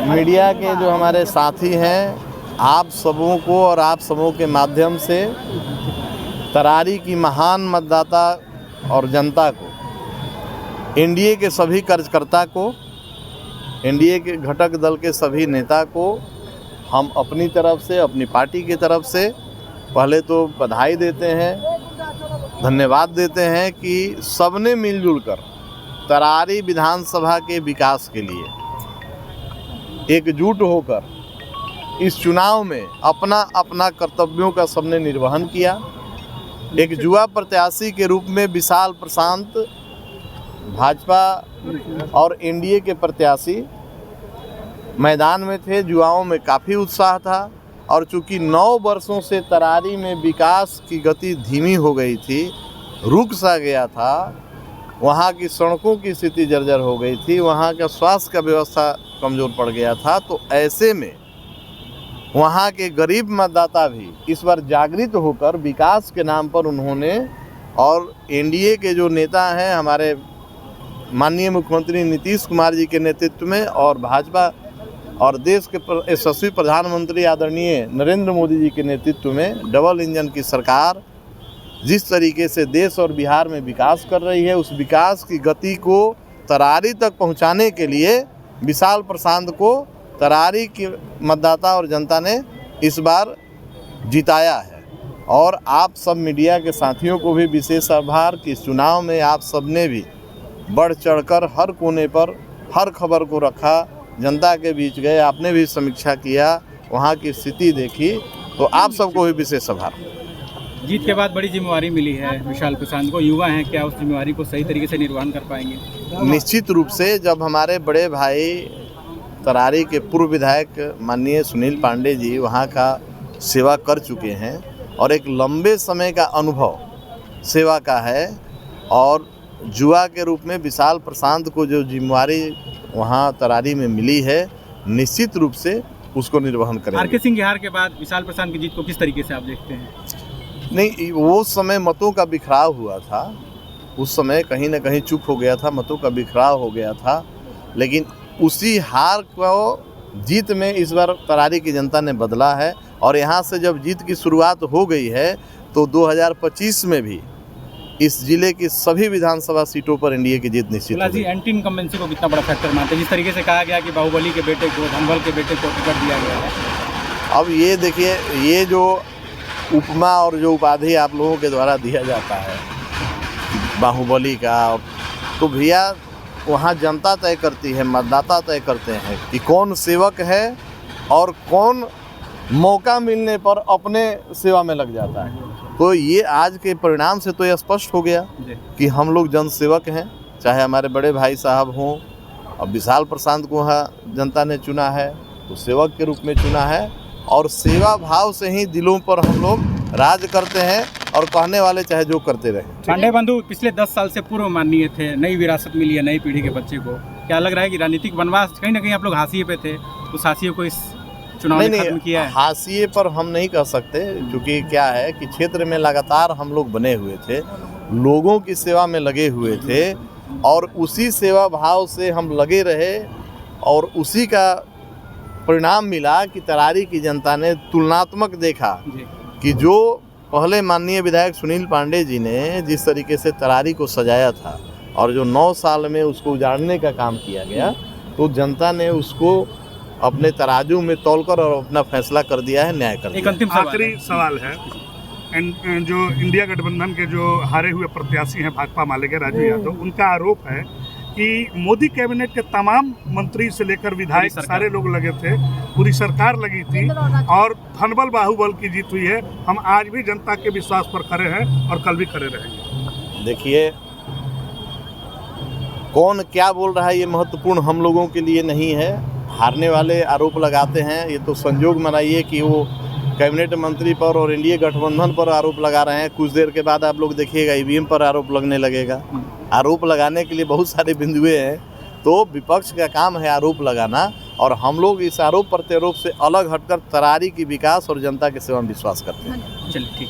Media के जो हमारे साथी हैं, आप सबों को और आप सबों के माध्यम से तरारी की महान मतदाता और जनता को, एनडीए के सभी कार्यकर्ता को, एनडीए के घटक दल के सभी नेता को हम अपनी तरफ से, अपनी पार्टी की तरफ से पहले तो बधाई देते हैं, धन्यवाद देते हैं कि सबने मिलजुल कर तरारी विधानसभा के विकास के लिए एकजुट होकर इस चुनाव में अपना अपना कर्तव्यों का सबने निर्वहन किया। एक युवा प्रत्याशी के रूप में विशाल प्रशांत भाजपा और एनडीए के प्रत्याशी मैदान में थे। युवाओं में काफ़ी उत्साह था और चूंकि 9 वर्षों से तरारी में विकास की गति धीमी हो गई थी, रुक सा गया था, वहाँ की सड़कों की स्थिति जर्जर हो गई थी, वहाँ का स्वास्थ्य का व्यवस्था कमज़ोर पड़ गया था, तो ऐसे में वहाँ के गरीब मतदाता भी इस बार जागृत होकर विकास के नाम पर उन्होंने, और एनडीए के जो नेता हैं हमारे माननीय मुख्यमंत्री नीतीश कुमार जी के नेतृत्व में और भाजपा और देश के यशस्वी प्रधानमंत्री आदरणीय नरेंद्र मोदी जी के नेतृत्व में डबल इंजन की सरकार जिस तरीके से देश और बिहार में विकास कर रही है, उस विकास की गति को तरारी तक पहुंचाने के लिए विशाल प्रशांत को तरारी की मतदाता और जनता ने इस बार जिताया है। और आप सब मीडिया के साथियों को भी विशेष आभार कि इस चुनाव में आप सब ने भी बढ़ चढ़कर हर कोने पर हर खबर को रखा, जनता के बीच गए, आपने भी समीक्षा किया, वहाँ की स्थिति देखी, तो आप सबको भी विशेष आभार। जीत के बाद बड़ी जिम्मेवारी मिली है विशाल प्रशांत को, युवा हैं, क्या उस जिम्मेवारी को सही तरीके से निर्वहन कर पाएंगे? निश्चित रूप से जब हमारे बड़े भाई तरारी के पूर्व विधायक माननीय सुनील पांडे जी वहाँ का सेवा कर चुके हैं और एक लंबे समय का अनुभव सेवा का है, और युवा के रूप में विशाल प्रशांत को जो जिम्मेवारी वहाँ तरारी में मिली है, निश्चित रूप से उसको निर्वहन करेंगे। आर के सिंह की हार के बाद विशाल प्रशांत की जीत को किस तरीके से आप देखते हैं? नहीं, वो समय मतों का बिखराव हुआ था, उस समय कहीं ना कहीं चुप हो गया था, मतों का बिखराव हो गया था, लेकिन उसी हार को जीत में इस बार तरारी की जनता ने बदला है। और यहाँ से जब जीत की शुरुआत हो गई है तो 2025 में भी इस जिले की सभी विधानसभा सीटों पर एनडीए की जीत निश्चित है। एंटी इनकम्बेंसी को कितना बड़ा फैक्टर मानते हैं, जिस तरीके से कहा गया कि बाहुबली के बेटे को, धनबल के बेटे को टिकट दिया गया है? अब ये देखिए, ये जो उपमा और जो उपाधि आप लोगों के द्वारा दिया जाता है बाहुबली का, तो भैया वहाँ जनता तय करती है, मतदाता तय करते हैं कि कौन सेवक है और कौन मौका मिलने पर अपने सेवा में लग जाता है। तो ये आज के परिणाम से तो ये स्पष्ट हो गया कि हम लोग जनसेवक हैं, चाहे हमारे बड़े भाई साहब हों। अब विशाल प्रशांत को वहाँ जनता ने चुना है तो सेवक के रूप में चुना है, और सेवा भाव से ही दिलों पर हम लोग राज करते हैं, और कहने वाले चाहे जो करते रहे। पांडे बंधु पिछले 10 साल से पूर्व माननीय थे, नई विरासत मिली है नई पीढ़ी के बच्चे को, क्या लग रहा है कि राजनीतिक वनवास कहीं ना कहीं आप लोग हाशिए पे थे, उस हाशिए को इस चुनाव ने खत्म किया है? हाशिए पर हम नहीं कह सकते, क्योंकि क्या है कि क्षेत्र में लगातार हम लोग बने हुए थे, लोगों की सेवा में लगे हुए थे, और उसी सेवा भाव से हम लगे रहे, और उसी का परिणाम मिला कि तरारी की जनता ने तुलनात्मक देखा कि जो पहले माननीय विधायक सुनील पांडे जी ने जिस तरीके से तरारी को सजाया था और जो 9 साल में उसको उजाड़ने का काम किया गया, तो जनता ने उसको अपने तराजू में तौलकर और अपना फैसला कर दिया है, न्याय कर दिया। एक अंतिम आखिरी सवाल है, जो इंडिया गठबंधन के जो हारे हुए प्रत्याशी हैं भाकपा माले के राजू यादव, उनका आरोप है कि मोदी कैबिनेट के तमाम मंत्री से लेकर विधायक सारे लोग लगे थे, पूरी सरकार लगी थी, और धनबल बाहुबल की जीत हुई है। हम आज भी जनता के विश्वास पर खड़े हैं और कल भी खड़े रहेंगे। देखिए, कौन क्या बोल रहा है ये महत्वपूर्ण हम लोगों के लिए नहीं है। हारने वाले आरोप लगाते हैं, ये तो संजोग मनाइए कि वो कैबिनेट मंत्री पर और एनडीए गठबंधन पर आरोप लगा रहे हैं। कुछ देर के बाद आप लोग देखिएगा ईवीएम पर आरोप लगने लगेगा। आरोप लगाने के लिए बहुत सारे बिंदुए हैं, तो विपक्ष का काम है आरोप लगाना, और हम लोग इस आरोप प्रत्यारोप से अलग हटकर तरारी की विकास और जनता की सेवा में विश्वास करते हैं। चलिए ठीक।